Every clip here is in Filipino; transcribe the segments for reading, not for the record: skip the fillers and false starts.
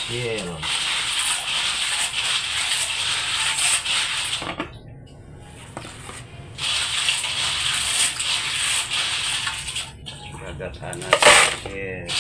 Yelo. Gagataan natin. Yes.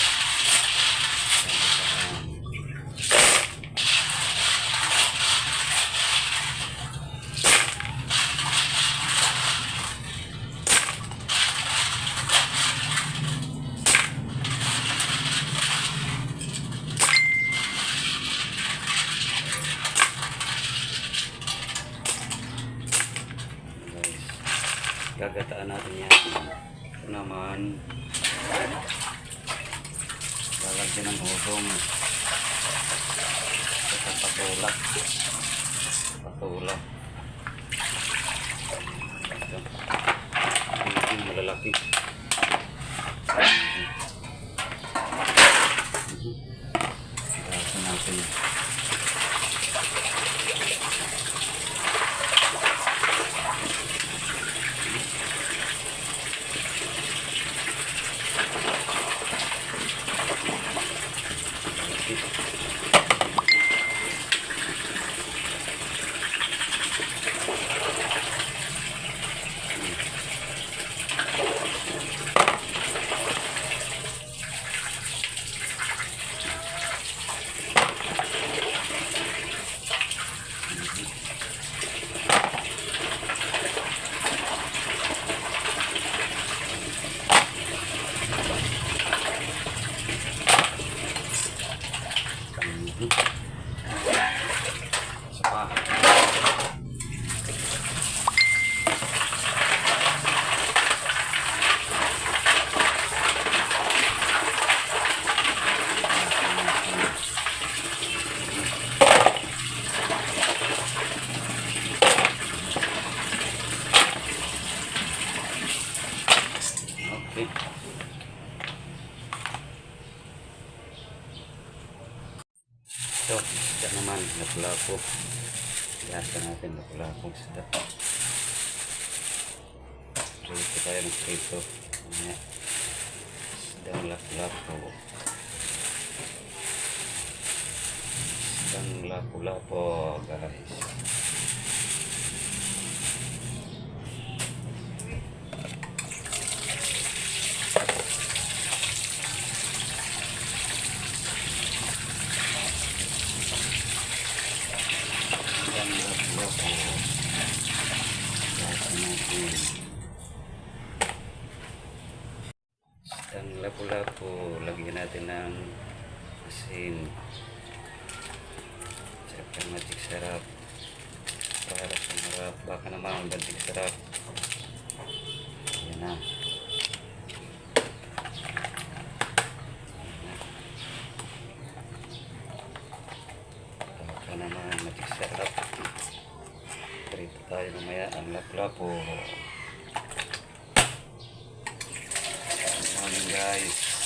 Gagataan natin yan. Ito naman lalagyan ng husong sa patulak ito yung malalaki. Gagataan natin ito, isda naman, lapu-lapu. Iasa natin lapu-lapu isda. Prito tayo ng prito. Isdang lapu-lapu. Isdang lapu-lapu, guys. Isdang lapu-lapu, lagyan natin ng asin, siyempre magic sarap para sa harap, baka naman magic sarap. Yan na, baka naman magic sarap. Prito tayo mamaya ang lapu-lapu. Morning guys.